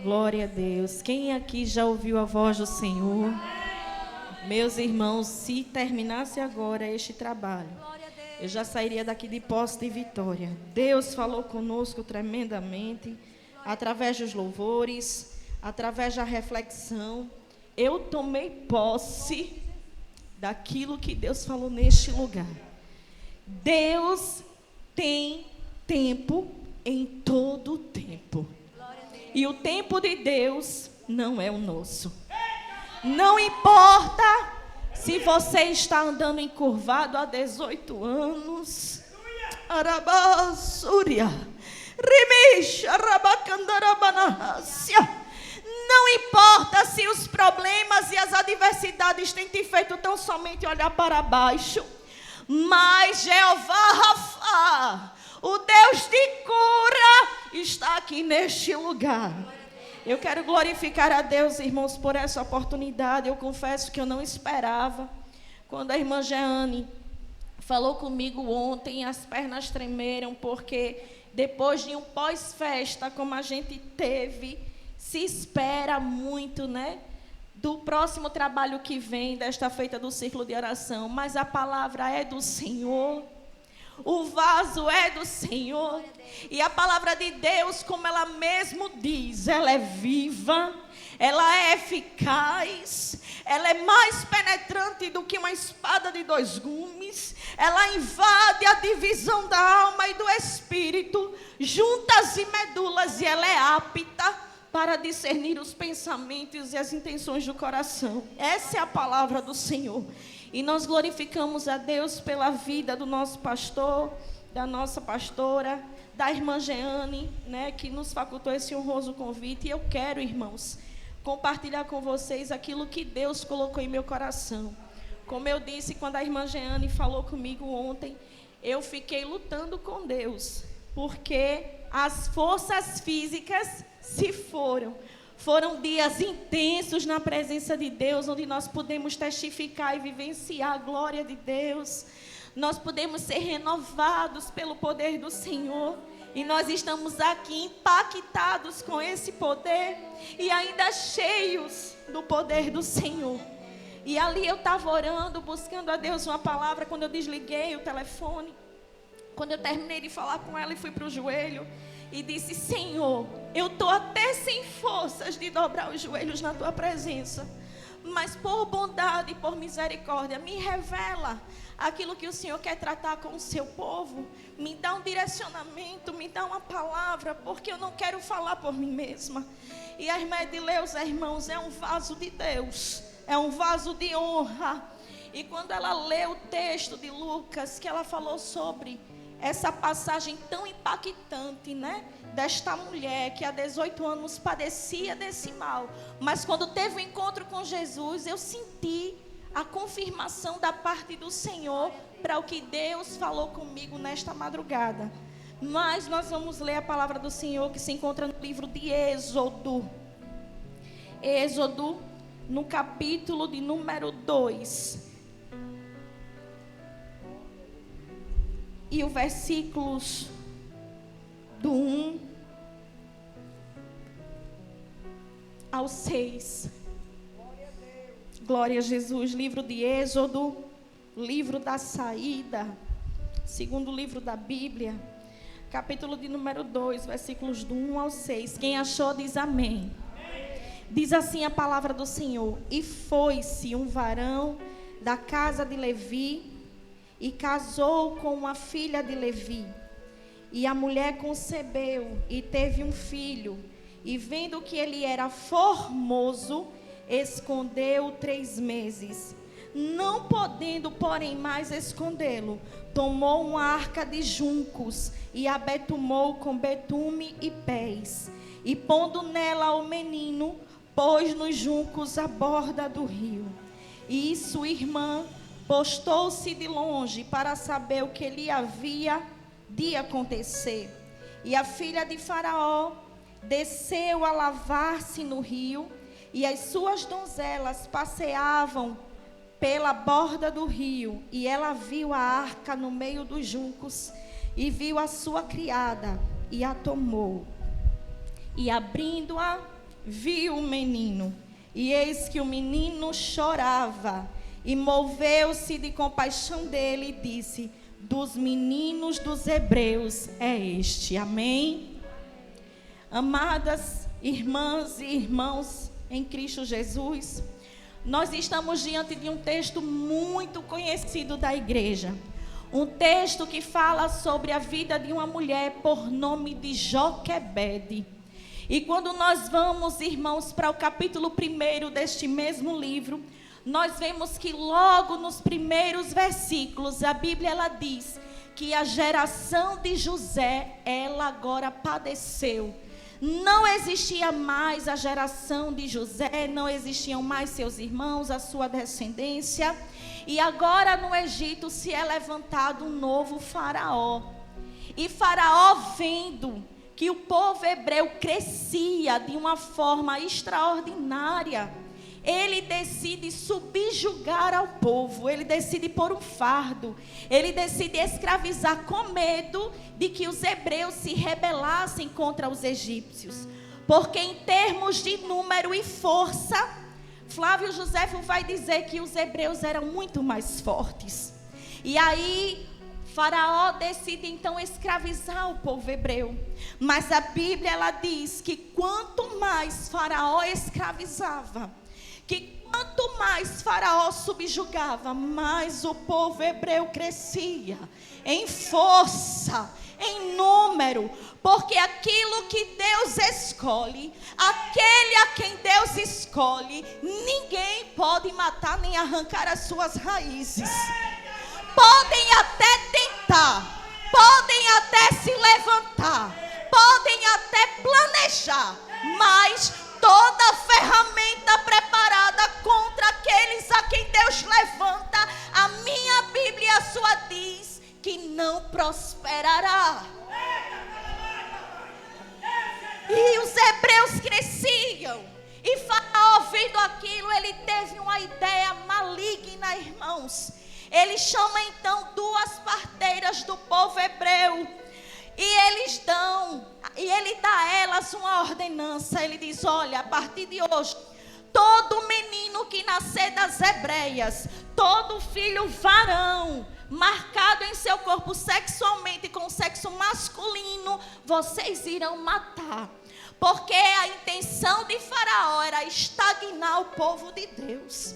Glória a Deus. Quem aqui já ouviu a voz do Senhor? Meus irmãos, se terminasse agora este trabalho, eu já sairia daqui de posse de vitória. Deus falou conosco tremendamente, através dos louvores, através da reflexão. Eu tomei posse daquilo que Deus falou neste lugar. Deus tem tempo em todo o tempo. E o tempo de Deus não é o nosso. Não importa se você está andando encurvado há 18 anos. Arabasúria. Rimisha rabacandarabanahássia. Não importa se os problemas e as adversidades têm te feito tão somente olhar para baixo. Mas Jeová Rafá, o Deus de cura, está aqui neste lugar. Eu quero glorificar a Deus, irmãos, por essa oportunidade. Eu confesso que eu não esperava. Quando a irmã Jeane falou comigo ontem, as pernas tremeram, porque depois de um pós-festa, como a gente teve, se espera muito, né? Do próximo trabalho que vem, desta feita do círculo de oração. Mas a palavra é do Senhor. O vaso é do Senhor. E a palavra de Deus, como ela mesmo diz, ela é viva, ela é eficaz, ela é mais penetrante do que uma espada de 2 gumes. Ela invade a divisão da alma e do espírito, juntas e medulas, e ela é apta para discernir os pensamentos e as intenções do coração. Essa é a palavra do Senhor. E nós glorificamos a Deus pela vida do nosso pastor, da nossa pastora, da irmã Jeane, né, que nos facultou esse honroso convite. E eu quero, irmãos, compartilhar com vocês aquilo que Deus colocou em meu coração. Como eu disse, quando a irmã Jeane falou comigo ontem, eu fiquei lutando com Deus, porque as forças físicas se foram. Foram dias intensos na presença de Deus, onde nós pudemos testificar e vivenciar a glória de Deus. Nós podemos ser renovados pelo poder do Senhor. E nós estamos aqui impactados com esse poder e ainda cheios do poder do Senhor. E ali eu estava orando, buscando a Deus uma palavra, quando eu desliguei o telefone. Quando eu terminei de falar com ela e fui para o joelho e disse: Senhor, eu estou até sem forças de dobrar os joelhos na tua presença, mas por bondade e por misericórdia, me revela aquilo que o Senhor quer tratar com o seu povo. Me dá um direcionamento, me dá uma palavra, porque eu não quero falar por mim mesma. E a irmã Edileuza, irmãos, é um vaso de Deus, é um vaso de honra. E quando ela lê o texto de Lucas, que ela falou sobre essa passagem tão impactante, né? Desta mulher que há 18 anos padecia desse mal, mas quando teve o encontro com Jesus, eu senti a confirmação da parte do Senhor para o que Deus falou comigo nesta madrugada. Mas nós vamos ler a palavra do Senhor que se encontra no livro de Êxodo. Êxodo, no capítulo de número 2. E o versículos do 1 ao 6. Glória a Jesus. Livro de Êxodo, livro da saída, segundo livro da Bíblia, capítulo de número 2, versículos do 1 ao 6. Quem achou diz amém. Diz assim a palavra do Senhor: E foi-se um varão da casa de Levi, e casou com uma filha de Levi. E a mulher concebeu e teve um filho. E vendo que ele era formoso, escondeu 3 meses. Não podendo, porém, mais escondê-lo, tomou uma arca de juncos e a betumou com betume e pés. E pondo nela o menino, pôs nos juncos à borda do rio. E sua irmã postou-se de longe para saber o que lhe havia de acontecer. E a filha de Faraó desceu a lavar-se no rio, e as suas donzelas passeavam pela borda do rio. E ela viu a arca no meio dos juncos, e viu a sua criada, e a tomou. E abrindo-a, viu o menino, e eis que o menino chorava, e moveu-se de compaixão dele e disse: dos meninos dos hebreus é este. Amém? Amadas irmãs e irmãos em Cristo Jesus, nós estamos diante de um texto muito conhecido da igreja. Um texto que fala sobre a vida de uma mulher por nome de Joquebede. E quando nós vamos, irmãos, para o capítulo 1 deste mesmo livro, nós vemos que logo nos primeiros versículos, a Bíblia ela diz que a geração de José, ela agora padeceu. Não existia mais a geração de José, não existiam mais seus irmãos, a sua descendência. E agora no Egito se é levantado um novo faraó. E Faraó, vendo que o povo hebreu crescia de uma forma extraordinária, ele decide subjugar ao povo, ele decide pôr um fardo, ele decide escravizar com medo de que os hebreus se rebelassem contra os egípcios. Porque em termos de número e força, Flávio Joséfo vai dizer que os hebreus eram muito mais fortes. E aí Faraó decide então escravizar o povo hebreu. Mas a Bíblia ela diz que quanto mais Faraó escravizava, que quanto mais Faraó subjugava, mais o povo hebreu crescia em força, em número, porque aquilo que Deus escolhe, aquele a quem Deus escolhe, ninguém pode matar nem arrancar as suas raízes. Podem até tentar, podem até se levantar, podem até planejar, mas toda ferramenta preparada contra aqueles a quem Deus levanta, a minha Bíblia e a sua diz que não prosperará. E os hebreus cresciam, e Faraó, vendo aquilo, ele teve uma ideia maligna, irmãos. Ele chama então duas parteiras do povo hebreu, e ele dá a elas uma ordenança. Ele diz: olha, a partir de hoje, todo menino que nascer das hebreias, todo filho varão, marcado em seu corpo sexualmente com o sexo masculino, vocês irão matar. Porque a intenção de Faraó era estagnar o povo de Deus.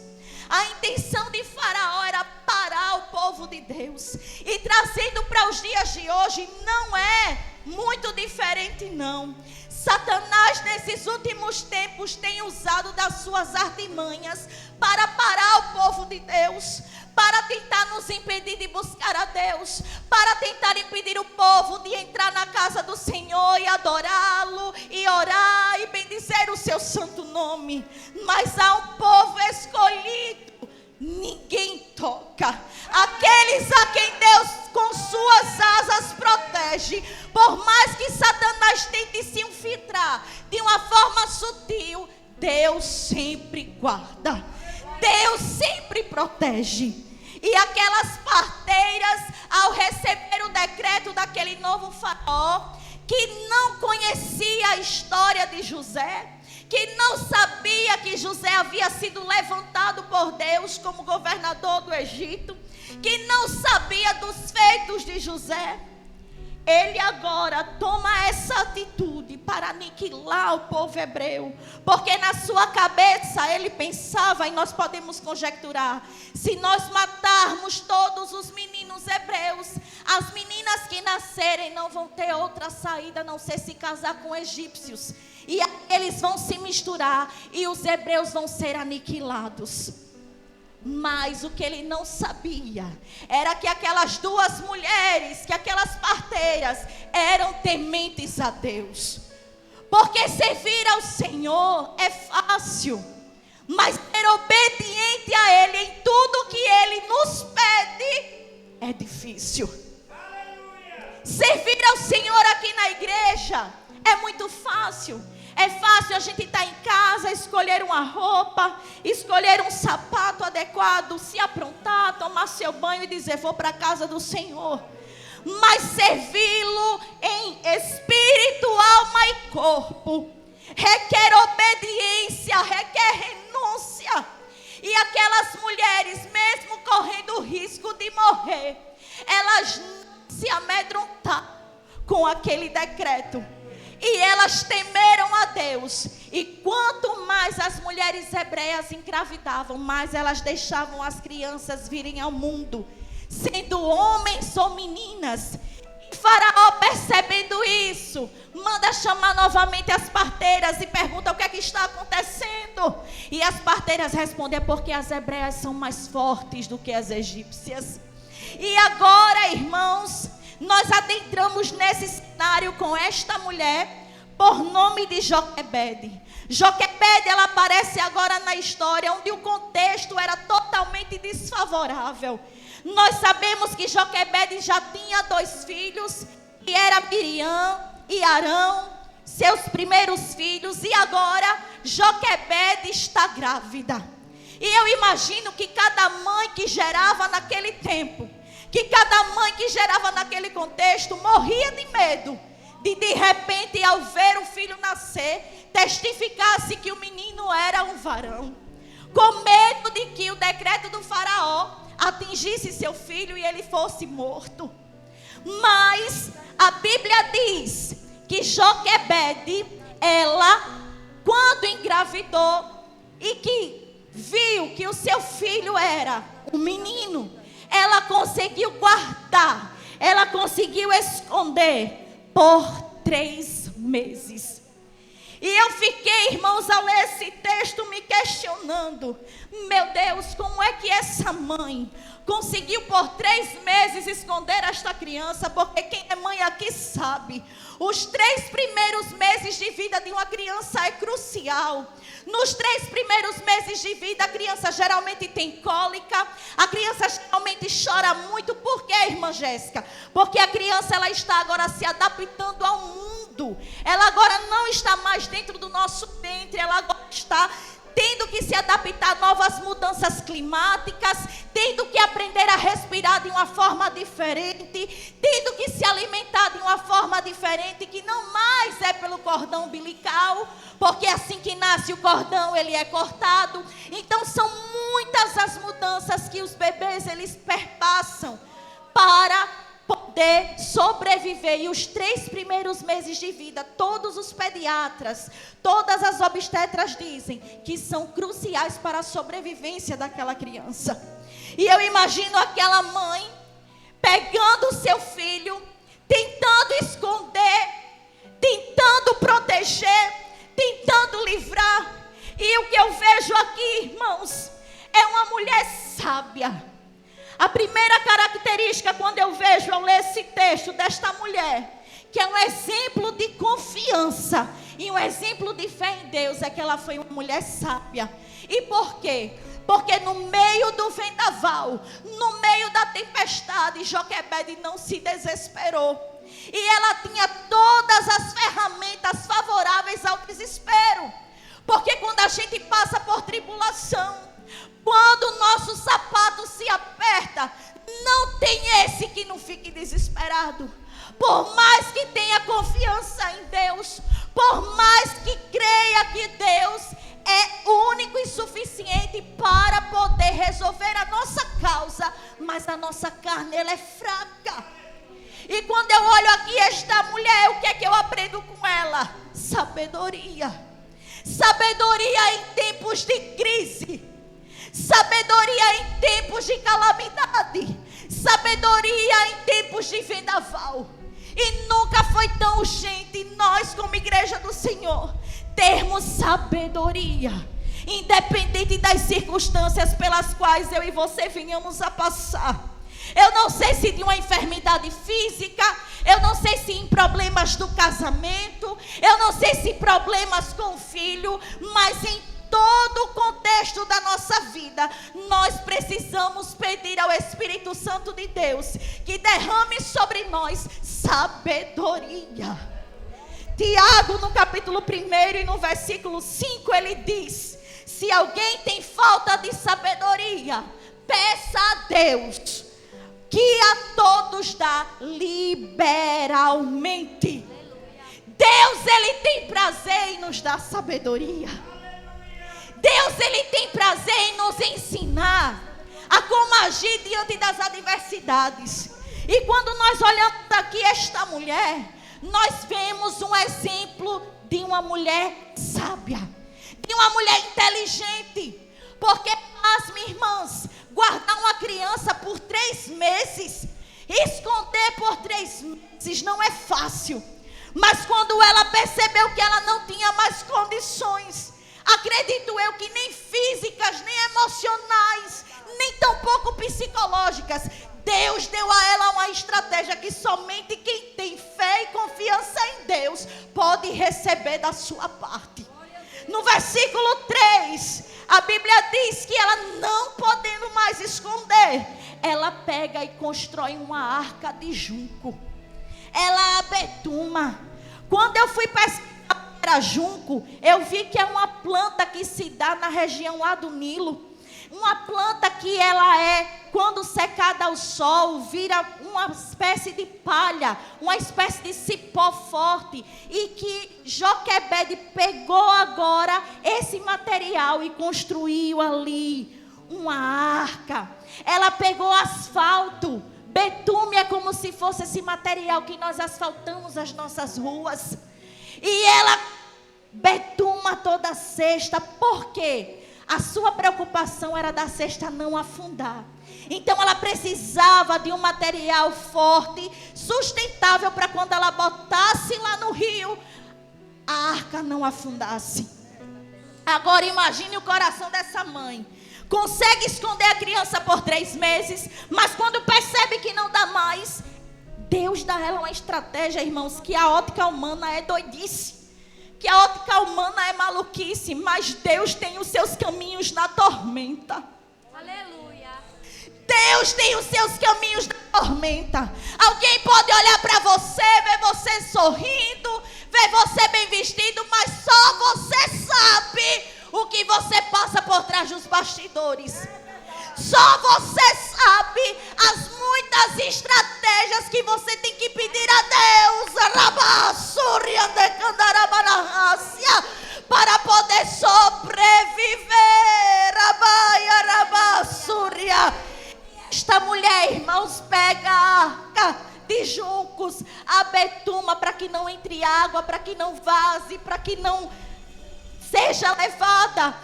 A intenção de Faraó era parar o povo de Deus. E trazendo para os dias de hoje, não é muito diferente não. Satanás nesses últimos tempos tem usado das suas artimanhas para parar o povo de Deus, para tentar nos impedir de buscar a Deus, para tentar impedir o povo de entrar na casa do Senhor e adorá-lo, e orar e bendizer o seu santo nome. Mas há um povo escolhido, ninguém toca. Aqueles a quem Deus com suas asas protege. Por mais que Satanás tente se infiltrar de uma forma sutil, Deus sempre guarda, Deus sempre protege. E aquelas parteiras, ao receber o decreto daquele novo faraó, que não conhecia a história de José, que não sabia que José havia sido levantado por Deus como governador do Egito, que não sabia dos feitos de José, ele agora toma essa atitude para aniquilar o povo hebreu, porque na sua cabeça ele pensava, e nós podemos conjecturar, se nós matarmos todos os meninos hebreus, as meninas que nascerem não vão ter outra saída a não ser se casar com egípcios, e eles vão se misturar e os hebreus vão ser aniquilados. Mas o que ele não sabia era que aquelas duas mulheres, que aquelas parteiras eram tementes a Deus. Porque servir ao Senhor é fácil, mas ser obediente a Ele em tudo que Ele nos pede é difícil. Servir ao Senhor aqui na igreja é muito fácil. É fácil a gente estar em casa, escolher uma roupa, escolher um sapato adequado, se aprontar, tomar seu banho e dizer: vou para a casa do Senhor. Mas servi-lo em espírito, alma e corpo requer obediência elas não se amedrontaram com aquele decreto. E elas temeram a Deus. E quanto mais as mulheres hebreias engravidavam, mais elas deixavam as crianças virem ao mundo, sendo homens ou meninas. E Faraó, percebendo isso, manda chamar novamente as parteiras e pergunta o que é que está acontecendo. E as parteiras respondem: é porque as hebreias são mais fortes do que as egípcias. E agora, irmãos, nós adentramos nesse cenário com esta mulher por nome de Joquebede. Joquebede, ela aparece agora na história onde o contexto era totalmente desfavorável. Nós sabemos que Joquebede já tinha 2 filhos, que era Miriam e Arão, seus primeiros filhos, e agora Joquebede está grávida. E eu imagino que cada mãe que gerava naquele tempo, que cada mãe que gerava naquele contexto morria de medo de repente, ao ver o filho nascer, testificasse que o menino era um varão, com medo de que o decreto do faraó atingisse seu filho e ele fosse morto. Mas a Bíblia diz que Joquebede, ela, quando engravidou e que viu que o seu filho era um menino, ela conseguiu guardar, ela conseguiu esconder por 3 meses. E eu fiquei, irmãos, ao ler esse texto me questionando: meu Deus, como é que essa mãe conseguiu por 3 meses esconder esta criança? Porque quem é mãe aqui sabe, os 3 primeiros meses de vida de uma criança é crucial. Nos 3 primeiros meses de vida, a criança geralmente tem cólica, a criança geralmente chora muito. Por quê, irmã Jéssica? Porque a criança, ela está agora se adaptando ao mundo. Ela agora não está mais dentro do nosso ventre, ela agora está tendo que se adaptar a novas mudanças climáticas, tendo que aprender a respirar de uma forma diferente, tendo que se alimentar de uma forma diferente, que não mais é pelo cordão umbilical, porque assim que nasce o cordão, ele é cortado. Então são muitas as mudanças que os bebês, eles perpassam para poder sobreviver. E os 3 primeiros meses de vida, todos os pediatras, todas as obstetras dizem que são cruciais para a sobrevivência daquela criança. E eu imagino aquela mãe pegando o seu filho, tentando esconder, tentando proteger, tentando livrar. E o que eu vejo aqui, irmãos, é uma mulher sábia. A primeira característica, quando eu vejo ao ler esse texto desta mulher, que é um exemplo de confiança e um exemplo de fé em Deus, é que ela foi uma mulher sábia. E por quê? Porque no meio do vendaval, no meio da tempestade, Joquebede não se desesperou. E ela tinha todas as ferramentas favoráveis ao desespero. Porque quando a gente passa por tribulação, quando o nosso sapato se aperta, não tem esse que não fique desesperado. Por mais que tenha confiança em Deus, por mais que creia que Deus é único e suficiente para poder resolver a nossa causa, mas a nossa carne, ela é fraca. E quando eu olho aqui esta mulher, o que é que eu aprendo com ela? Sabedoria. Sabedoria em tempos de crise. Sabedoria em tempos de calamidade. Sabedoria em tempos de vendaval. E nunca foi tão urgente nós, como igreja do Senhor, termos sabedoria, independente das circunstâncias pelas quais eu e você venhamos a passar. Eu não sei se de uma enfermidade física, eu não sei se em problemas do casamento, eu não sei se problemas com o filho, mas em todo o contexto da nossa vida, nós precisamos pedir ao Espírito Santo de Deus que derrame sobre nós sabedoria. Tiago, no capítulo 1 e no versículo 5, ele diz: se alguém tem falta de sabedoria, peça a Deus, que a todos dá liberalmente. Deus, ele tem prazer em nos dar sabedoria. Deus, ele tem prazer em nos ensinar a como agir diante das adversidades. E quando nós olhamos aqui esta mulher, nós vemos um exemplo de uma mulher sábia, de uma mulher inteligente. Porque, minhas irmãs, guardar uma criança por 3 meses, esconder por 3 meses não é fácil. Mas quando ela percebeu que ela não tinha mais condições, acredito eu que nem físicas, nem emocionais, nem tampouco psicológicas, Deus deu a ela uma estratégia que somente quem tem fé e confiança em Deus pode receber da sua parte. No versículo 3, a Bíblia diz que ela, não podendo mais esconder, ela pega e constrói uma arca de junco. Ela abetuma. Quando eu fui pesquisar para junco, eu vi que é uma planta que se dá na região lá do Nilo. Uma planta que ela quando secada ao sol, vira uma espécie de palha, uma espécie de cipó forte. E que Joquebede pegou agora esse material e construiu ali uma arca. Ela pegou asfalto. Betume é como se fosse esse material que nós asfaltamos as nossas ruas. E ela betuma toda a cesta. Por quê? A sua preocupação era da cesta não afundar. Então ela precisava de um material forte, sustentável, para quando ela botasse lá no rio, a arca não afundasse. Agora imagine o coração dessa mãe. Consegue esconder a criança por 3 meses, mas quando percebe que não dá mais, Deus dá a ela uma estratégia, irmãos, que a ótica humana é doidice. Que a ótica humana é maluquice, mas Deus tem os seus caminhos na tormenta. Aleluia. Deus tem os seus caminhos na tormenta. Alguém pode olhar para você, ver você sorrindo, ver você bem vestido, mas só você sabe o que você passa por trás dos bastidores. Só você sabe as muitas estratégias que você tem que pedir a Deus para poder sobreviver. Esta mulher, irmãos, pega a arca de juncos, a betuma, para que não entre água, para que não vaze, para que não seja levada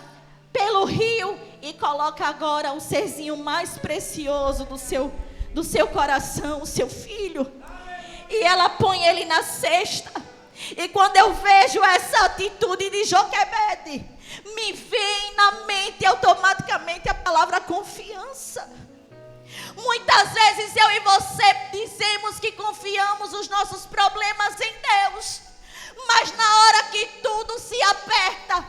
pelo rio, e coloca agora o serzinho mais precioso do seu coração, o seu filho, e ela põe ele na cesta. E quando eu vejo essa atitude de Joquebede, me vem na mente automaticamente a palavra confiança. Muitas vezes eu e você dizemos que confiamos os nossos problemas em Deus, mas na hora que tudo se aperta,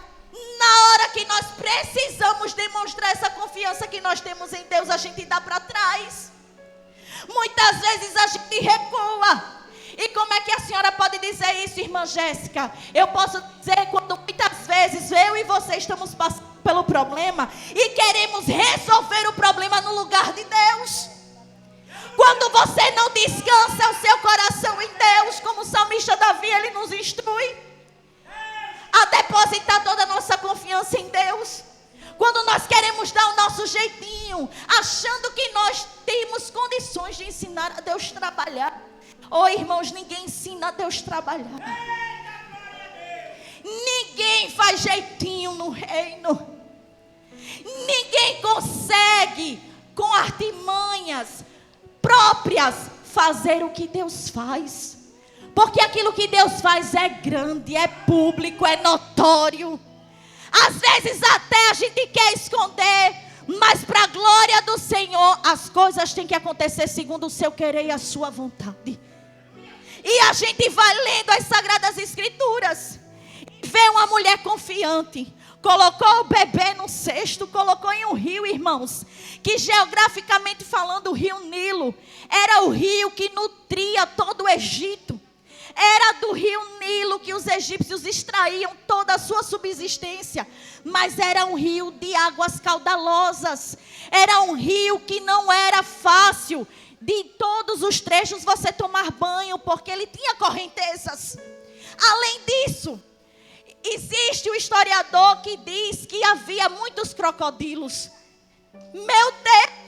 na hora que nós precisamos demonstrar essa confiança que nós temos em Deus, a gente dá para trás. Muitas vezes a gente recua. E como é que a senhora pode dizer isso, irmã Jéssica? Eu posso dizer quando muitas vezes eu e você estamos passando pelo problema e queremos resolver o problema no lugar de Deus. Quando você não descansa o seu coração em Deus, como o salmista Davi, ele nos instrui a depositar toda a nossa confiança em Deus. Quando nós queremos dar o nosso jeitinho, achando que nós temos condições de ensinar a Deus trabalhar. Oh, irmãos, ninguém ensina a Deus trabalhar. Ninguém faz jeitinho no reino. Ninguém consegue, com artimanhas próprias, fazer o que Deus faz. Porque aquilo que Deus faz é grande, é público, é notório. Às vezes até a gente quer esconder, mas para a glória do Senhor, as coisas têm que acontecer segundo o seu querer e a sua vontade. E a gente vai lendo as Sagradas Escrituras e vê uma mulher confiante. Colocou o bebê no cesto, colocou em um rio, irmãos, que geograficamente falando, o rio Nilo era o rio que nutria todo o Egito. Era do rio Nilo que os egípcios extraíam toda a sua subsistência. Mas era um rio de águas caudalosas. Era um rio que não era fácil de todos os trechos você tomar banho, porque ele tinha correntezas. Além disso, existe um historiador que diz que havia muitos crocodilos. Meu Deus!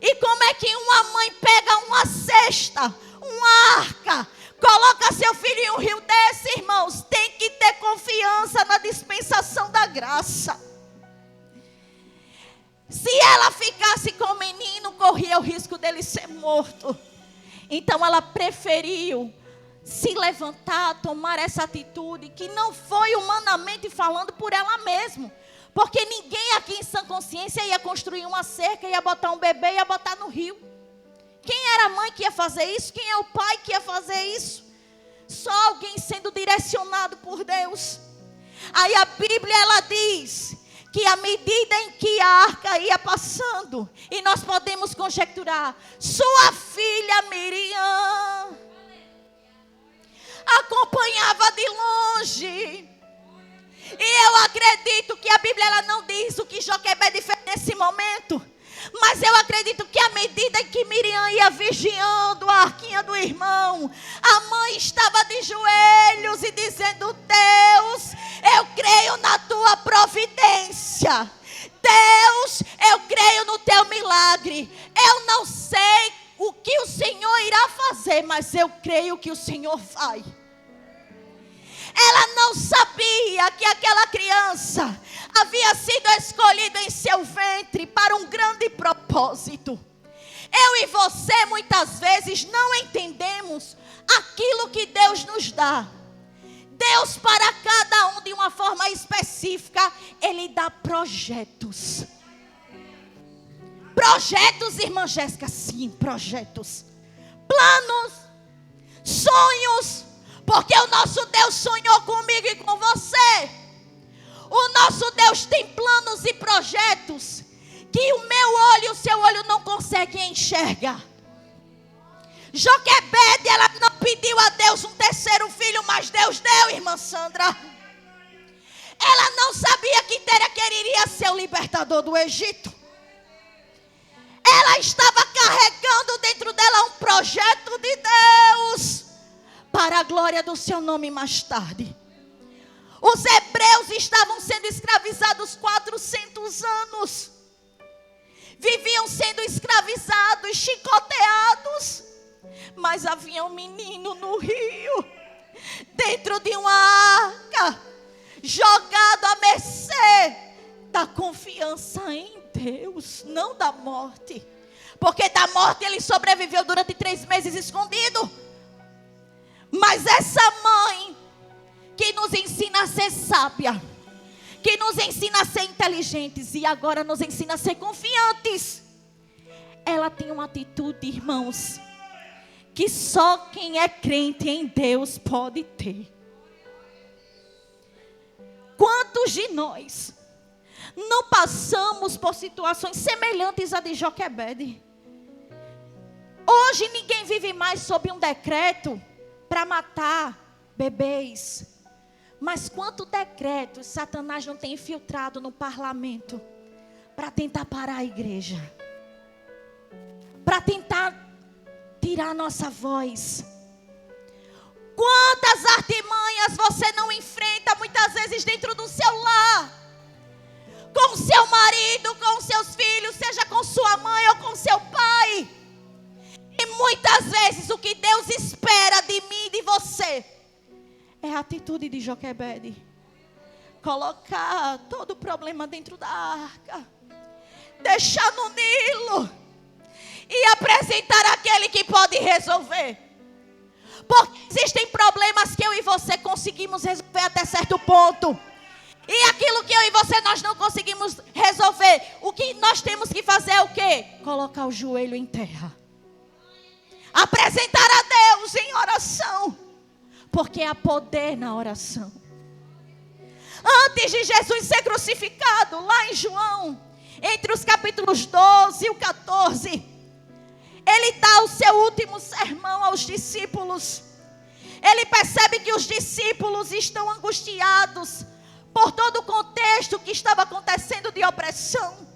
E como é que uma mãe pega uma cesta, uma arca, coloca seu filho em um rio desse, irmãos? Tem que ter confiança na dispensação da graça. Se ela ficasse com o menino, corria o risco dele ser morto. Então ela preferiu se levantar, tomar essa atitude, que não foi humanamente falando por ela mesma. Porque ninguém aqui em sã consciência ia construir uma cerca, ia botar um bebê, ia botar no rio. Quem era a mãe que ia fazer isso? Quem é o pai que ia fazer isso? Só alguém sendo direcionado por Deus. Aí a Bíblia, ela diz que à medida em que a arca ia passando, e nós podemos conjecturar, sua filha Miriam acompanhava de longe. E eu acredito que a Bíblia, ela não diz o que Joquebede fez nesse momento, mas eu acredito que à medida em que Miriam ia vigiando a arquinha do irmão, a mãe estava de joelhos e dizendo: Deus, eu creio na tua providência. Deus, eu creio no teu milagre. Eu não sei o que o Senhor irá fazer, mas eu creio que o Senhor vai. Ela não sabia que aquela criança havia sido escolhida em seu ventre para um grande propósito. Eu e você muitas vezes não entendemos aquilo que Deus nos dá. Deus, para cada um de uma forma específica, Ele dá projetos. Projetos, irmã Jéssica, sim, projetos. Planos, sonhos. Porque o nosso Deus sonhou comigo e com você. O nosso Deus tem planos e projetos que o meu olho e o seu olho não conseguem enxergar. Joquebede, ela não pediu a Deus um terceiro filho, mas Deus deu, irmã Sandra. Ela não sabia que Terequer iria ser o libertador do Egito. Ela estava carregando dentro dela um projeto de Deus, para a glória do seu nome mais tarde. Os hebreus estavam sendo escravizados 400 anos. Viviam sendo escravizados, chicoteados. Mas havia um menino no rio, dentro de uma arca, jogado à mercê da confiança em Deus, não da morte. Porque da morte ele sobreviveu durante 3 meses escondido. Mas essa mãe que nos ensina a ser sábia, que nos ensina a ser inteligentes e agora nos ensina a ser confiantes, ela tem uma atitude, irmãos, que só quem é crente em Deus pode ter. Quantos de nós não passamos por situações semelhantes à de Joquebede? Hoje ninguém vive mais sob um decreto para matar bebês. Mas quanto decreto Satanás não tem infiltrado no parlamento para tentar parar a igreja, para tentar tirar a nossa voz. Quantas artimanhas você não enfrenta muitas vezes dentro do seu lar, com o seu marido, com os seus filhos, seja com sua mãe ou com seu pai. E muitas vezes o que Deus espera de mim e de você é a atitude de Joquebede. Colocar todo o problema dentro da arca, deixar no Nilo e apresentar aquele que pode resolver. Porque existem problemas que eu e você conseguimos resolver até certo ponto. E aquilo que eu e você nós não conseguimos resolver, o que nós temos que fazer é o quê? Colocar o joelho em terra. Apresentar a Deus em oração. Porque há poder na oração. Antes de Jesus ser crucificado, lá em João, entre os capítulos 12 e o 14, ele dá o seu último sermão aos discípulos. Ele percebe que os discípulos estão angustiados por todo o contexto que estava acontecendo de opressão.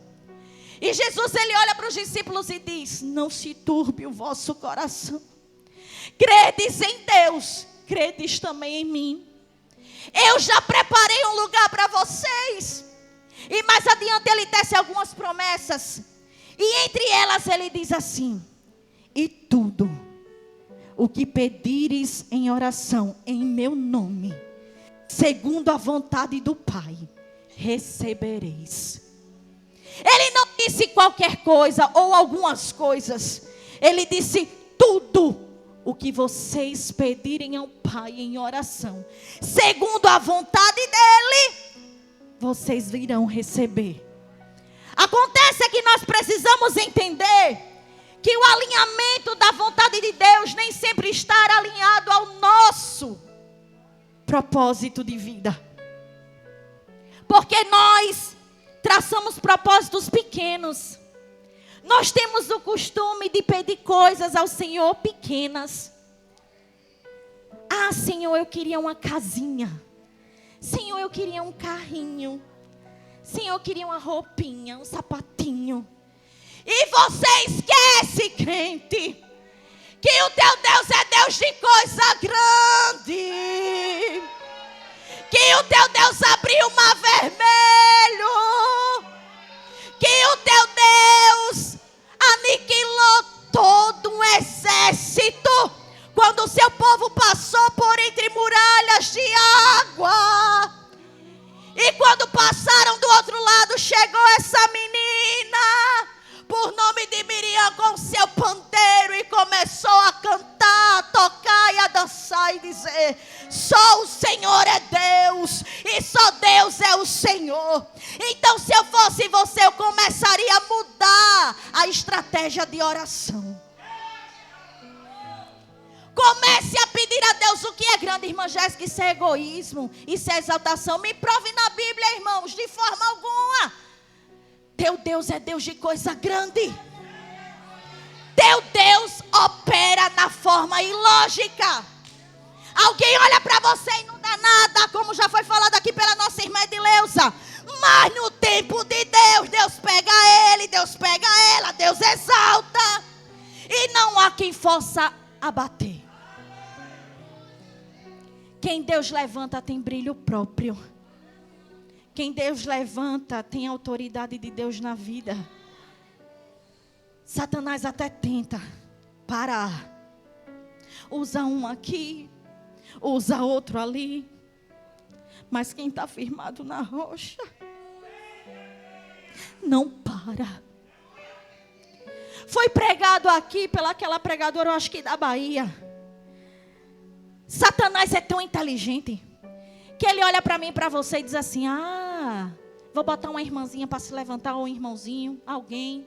E Jesus, ele olha para os discípulos e diz: não se turbe o vosso coração. Credes em Deus, credes também em mim. Eu já preparei um lugar para vocês. E mais adiante ele tece algumas promessas. E entre elas ele diz assim: e tudo o que pedires em oração em meu nome, segundo a vontade do Pai, recebereis. Ele não disse qualquer coisa ou algumas coisas. Ele disse tudo o que vocês pedirem ao Pai em oração, segundo a vontade dele, vocês virão receber. Acontece que nós precisamos entender que o alinhamento da vontade de Deus nem sempre está alinhado ao nosso propósito de vida. Porque nós traçamos propósitos pequenos. Nós temos o costume de pedir coisas ao Senhor pequenas. Ah, Senhor, eu queria uma casinha. Senhor, eu queria um carrinho. Senhor, eu queria uma roupinha, um sapatinho. E você esquece, crente, que o teu Deus é Deus de coisa grande. Que o teu Deus abriu o mar vermelho. Que o teu Deus aniquilou todo um exército quando o seu povo passou por entre muralhas de água. E quando passaram do outro lado, chegou essa menina, por nome de Miriam, com seu pandeiro, e começou a cantar, a tocar e a dançar e dizer: só o Senhor é Deus, e só Deus é o Senhor. Então, se eu fosse você, eu começaria a mudar a estratégia de oração. Comece a pedir a Deus o que é grande, irmã Jéssica. Isso é egoísmo, isso é exaltação. Me prove na Bíblia, irmãos, de forma alguma. Teu Deus é Deus de coisa grande. Teu Deus opera na forma ilógica. Alguém olha para você e não dá nada, como já foi falado aqui pela nossa irmã Edileuza. Mas no tempo de Deus, Deus pega ele, Deus pega ela, Deus exalta. E não há quem possa abater. Quem Deus levanta tem brilho próprio. Quem Deus levanta tem autoridade de Deus na vida. Satanás até tenta parar. Usa um aqui, usa outro ali. Mas quem está firmado na rocha não para. Foi pregado aqui pelaquela pregadora, eu acho que da Bahia. Satanás é tão inteligente que ele olha para mim e para você e diz assim: ah, vou botar uma irmãzinha para se levantar, ou um irmãozinho, alguém,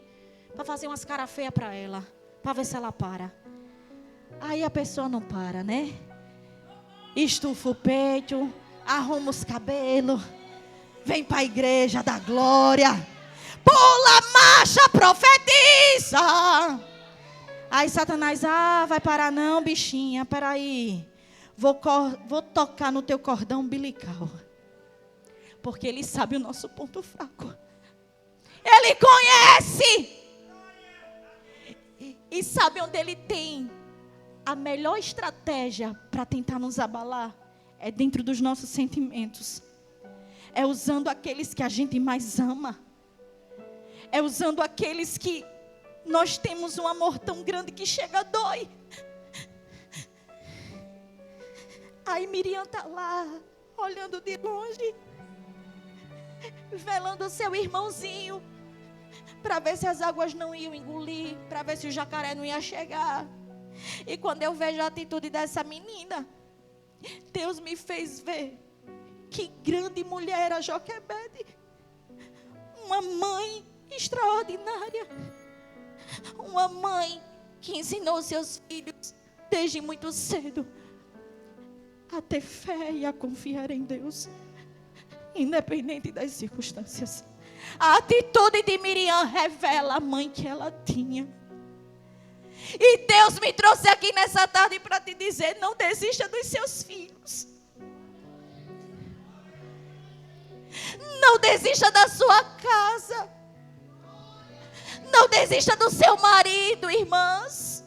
para fazer umas cara feias para ela, para ver se ela para. Aí a pessoa não para, né? Estufa o peito, arruma os cabelos, vem para a igreja da glória, pula, marcha, profetiza. Aí Satanás: ah, vai parar não, bichinha, peraí. Vou tocar no teu cordão umbilical. Porque ele sabe o nosso ponto fraco. Ele conhece. E sabe onde ele tem a melhor estratégia para tentar nos abalar? É dentro dos nossos sentimentos. É usando aqueles que a gente mais ama. É usando aqueles que nós temos um amor tão grande que chega a dói. Aí Miriam está lá, olhando de longe, velando o seu irmãozinho, para ver se as águas não iam engolir, para ver se o jacaré não ia chegar. E quando eu vejo a atitude dessa menina, Deus me fez ver que grande mulher era Joquebede. Uma mãe extraordinária. Uma mãe que ensinou seus filhos desde muito cedo a ter fé e a confiar em Deus, independente das circunstâncias. A atitude de Miriam revela a mãe que ela tinha. E Deus me trouxe aqui nessa tarde para te dizer: não desista dos seus filhos. Não desista da sua casa. Não desista do seu marido, irmãs.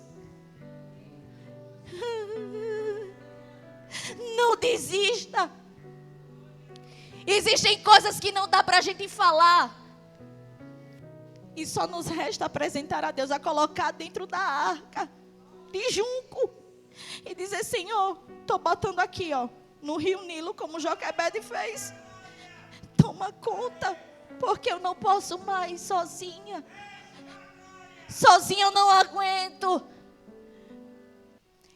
Não desista. Existem coisas que não dá para a gente falar. E só nos resta apresentar a Deus, a colocar dentro da arca de junco. E dizer: Senhor, estou botando aqui, ó, no rio Nilo, como Joquebede fez. Toma conta, porque eu não posso mais sozinha. Sozinha eu não aguento.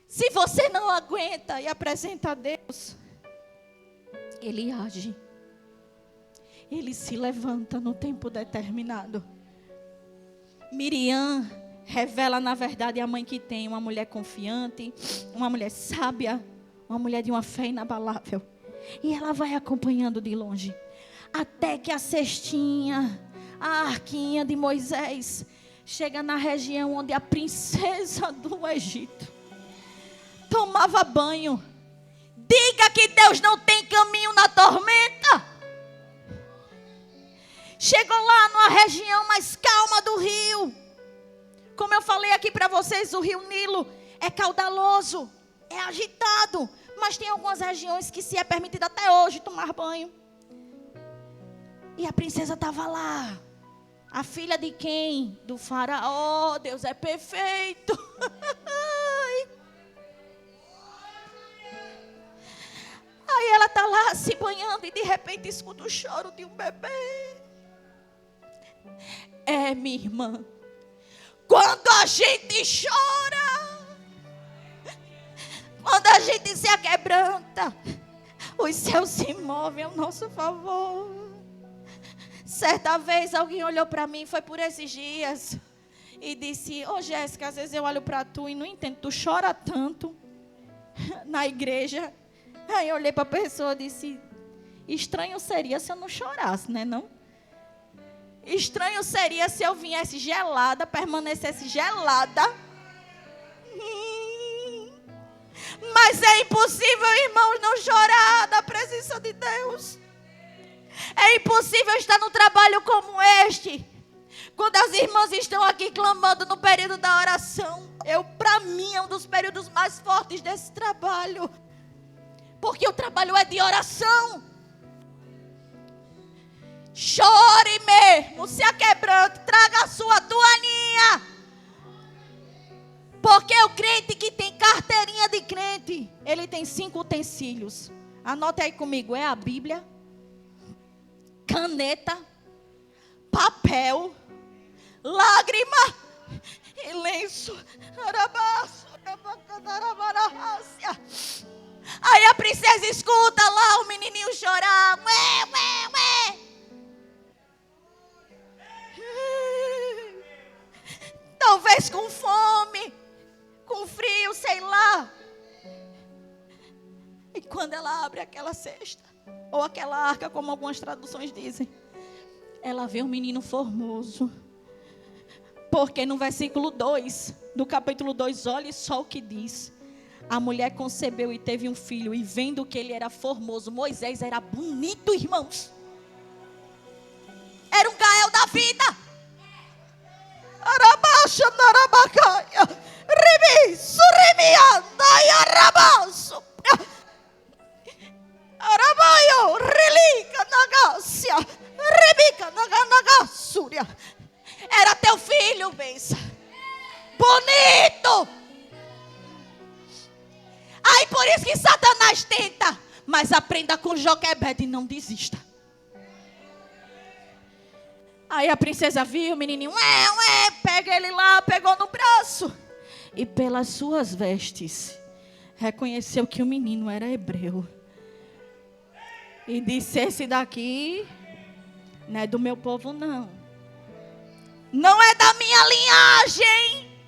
Se você não aguenta e apresenta a Deus, Ele age. Ele se levanta no tempo determinado. Miriam revela, na verdade, a mãe que tem, uma mulher confiante, uma mulher sábia, uma mulher de uma fé inabalável. E ela vai acompanhando de longe, até que a cestinha, a arquinha de Moisés, chega na região onde a princesa do Egito tomava banho. Diga que Deus não tem caminho na tormenta. Chegou lá numa região mais calma do rio. Como eu falei aqui para vocês, o rio Nilo é caudaloso, é agitado, mas tem algumas regiões que se é permitido até hoje tomar banho. E a princesa estava lá. A filha de quem? Do faraó. Deus é perfeito. Aí ela está lá se banhando e de repente escuta o choro de um bebê. É, minha irmã, quando a gente chora, quando a gente se aquebranta, os céus se movem ao nosso favor. Certa vez alguém olhou para mim, foi por esses dias, e disse: Ô Jéssica, às vezes eu olho para tu e não entendo, tu chora tanto na igreja. Aí eu olhei para a pessoa e disse: estranho seria se eu não chorasse, né não? Estranho seria se eu viesse gelada, permanecesse gelada. Mas é impossível, irmãos, não chorar da presença de Deus. É impossível estar num trabalho como este, quando as irmãs estão aqui clamando no período da oração. Para mim, é um dos períodos mais fortes desse trabalho. Porque o trabalho é de oração. Chore mesmo, se aquebrante, traga a sua toalhinha. Porque o crente que tem carteirinha de crente, ele tem 5 utensílios. Anote aí comigo: é a Bíblia, caneta, papel, lágrima e lenço. Aí a princesa escuta lá o menininho chorar. Ué, ué, ué. Talvez com fome, com frio, sei lá. E quando ela abre aquela cesta, ou aquela arca, como algumas traduções dizem, ela vê um menino formoso. Porque no versículo 2, do capítulo 2, olhe só o que diz. A mulher concebeu e teve um filho, e vendo que ele era formoso. Moisés era bonito, irmãos. Era um Gael da vida. Arabaxa, narabacaia, ribi, surimianda, e arabaço. Arabaio, relica, nagácia, ribica, naganagássúria. Era teu filho, benção. Bonito. Aí por isso que Satanás tenta. Mas aprenda com Joquebede e não desista. Aí a princesa viu o menininho, pega ele lá, pegou no braço. E pelas suas vestes, reconheceu que o menino era hebreu. E disse: esse daqui não é do meu povo não. Não é da minha linhagem.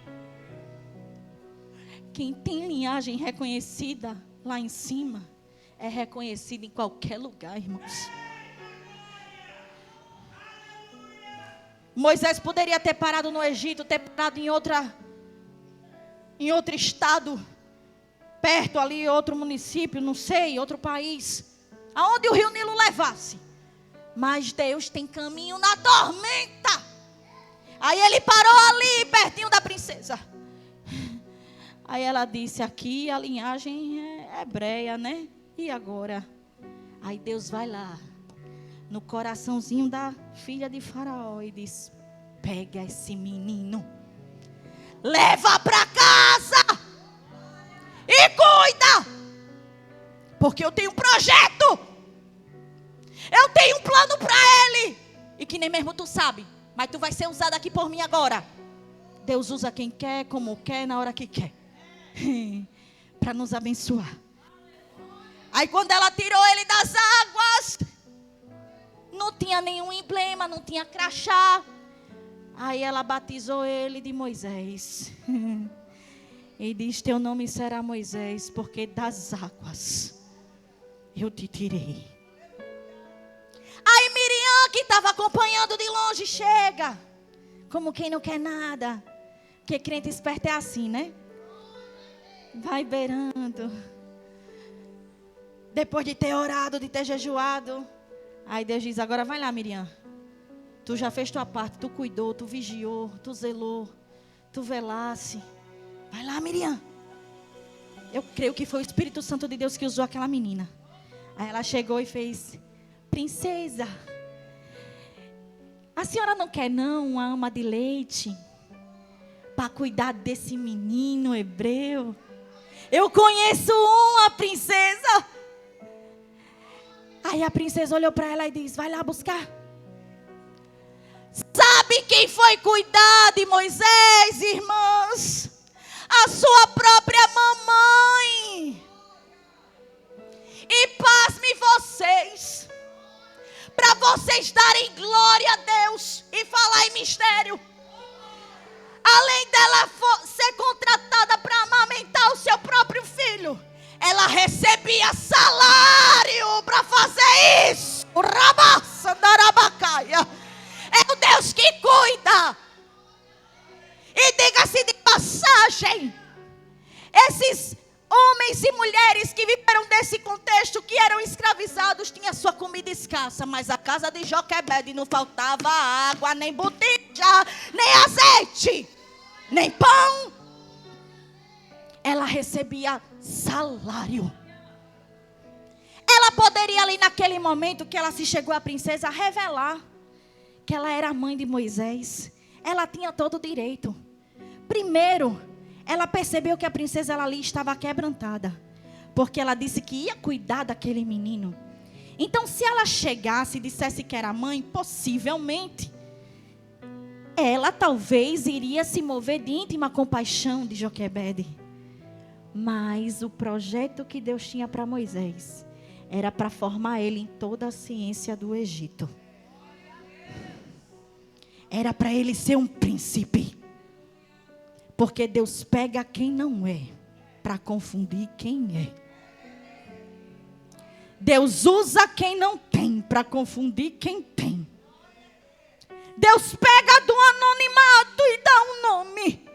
Quem tem linhagem reconhecida lá em cima, é reconhecido em qualquer lugar, irmãos. Moisés poderia ter parado no Egito, ter parado em outro estado, perto ali, outro município, não sei, outro país, aonde o rio Nilo levasse. Mas Deus tem caminho na tormenta. Aí ele parou ali, pertinho da princesa. Aí ela disse: aqui a linhagem é hebreia, né? E agora? Aí Deus vai lá no coraçãozinho da filha de Faraó e diz: pega esse menino, leva para casa e cuida, porque eu tenho um projeto, eu tenho um plano para ele, e que nem mesmo tu sabe, mas tu vai ser usado aqui por mim agora. Deus usa quem quer, como quer, na hora que quer, para nos abençoar. Aí quando ela tirou ele das águas, não tinha nenhum emblema, não tinha crachá. Aí ela batizou ele de Moisés. E diz: teu nome será Moisés, porque das águas eu te tirei. Aí Miriam, que estava acompanhando de longe, chega, como quem não quer nada. Porque crente esperto é assim, né? Vai beirando. Depois de ter orado, de ter jejuado, aí Deus diz: agora vai lá, Miriam. Tu já fez tua parte, tu cuidou, tu vigiou, tu zelou, tu velasse. Vai lá, Miriam. Eu creio que foi o Espírito Santo de Deus que usou aquela menina. Aí ela chegou e fez: princesa, a senhora não quer não uma ama de leite para cuidar desse menino hebreu? Eu conheço uma, princesa. Aí a princesa olhou para ela e disse: vai lá buscar. Sabe quem foi cuidar de Moisés, irmãs? A sua própria mamãe. E pasme vocês, para vocês darem glória a Deus e falar em mistério. Além dela ser contratada para amamentar o seu próprio filho, ela recebia salário para fazer isso. É o Deus que cuida. E diga-se de passagem, esses homens e mulheres que viveram desse contexto, que eram escravizados, tinham sua comida escassa, mas a casa de Joquebede não faltava água, nem botija, nem azeite, nem pão. Ela recebia salário. Ela poderia ali naquele momento que ela se chegou à princesa revelar que ela era a mãe de Moisés. Ela tinha todo o direito. Primeiro, ela percebeu que a princesa ali estava quebrantada, porque ela disse que ia cuidar daquele menino. Então, se ela chegasse e dissesse que era mãe, possivelmente ela talvez iria se mover de íntima compaixão de Joquebede. Mas o projeto que Deus tinha para Moisés era para formar ele em toda a ciência do Egito. Era para ele ser um príncipe. Porque Deus pega quem não é para confundir quem é. Deus usa quem não tem para confundir quem tem. Deus pega do anonimato e dá um nome.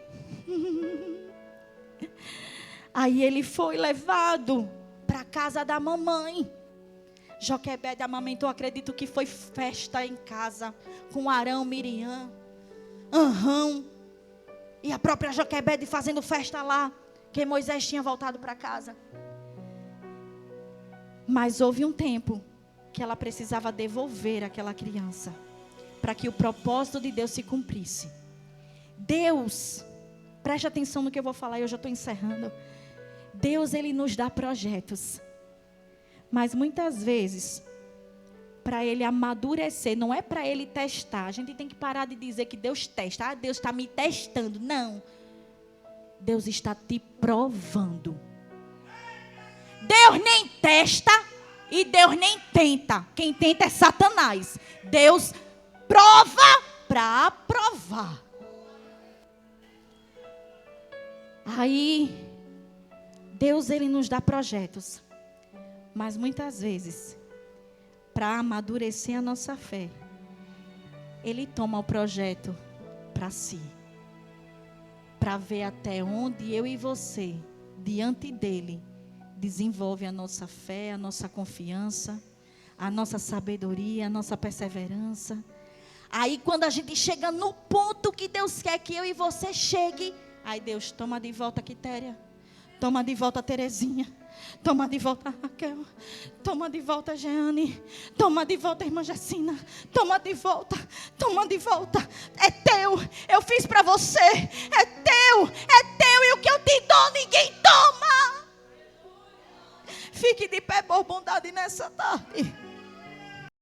Aí ele foi levado para a casa da mamãe. Joquebede amamentou, acredito que foi festa em casa, com Arão, Miriam, Arão, e a própria Joquebede fazendo festa lá, que Moisés tinha voltado para casa. Mas houve um tempo que ela precisava devolver aquela criança, para que o propósito de Deus se cumprisse. Deus, preste atenção no que eu vou falar, eu já estou encerrando. Deus, Ele nos dá projetos. Mas muitas vezes, para Ele amadurecer, não é para Ele testar. A gente tem que parar de dizer que Deus testa. Ah, Deus está me testando. Não. Deus está te provando. Deus nem testa e Deus nem tenta. Quem tenta é Satanás. Deus prova para aprovar. Aí, Deus, Ele nos dá projetos. Mas muitas vezes, para amadurecer a nossa fé, Ele toma o projeto para si. Para ver até onde eu e você, diante dEle, desenvolve a nossa fé, a nossa confiança, a nossa sabedoria, a nossa perseverança. Aí quando a gente chega no ponto que Deus quer que eu e você chegue, aí Deus toma de volta a Quitéria, toma de volta a Terezinha, Toma de volta, Raquel. Toma de volta, Jeane. Toma de volta, irmã Jacina. Toma de volta. Toma de volta. É teu. Eu fiz para você. É teu. É teu. E o que eu te dou, ninguém toma. Fique de pé por bondade nessa tarde.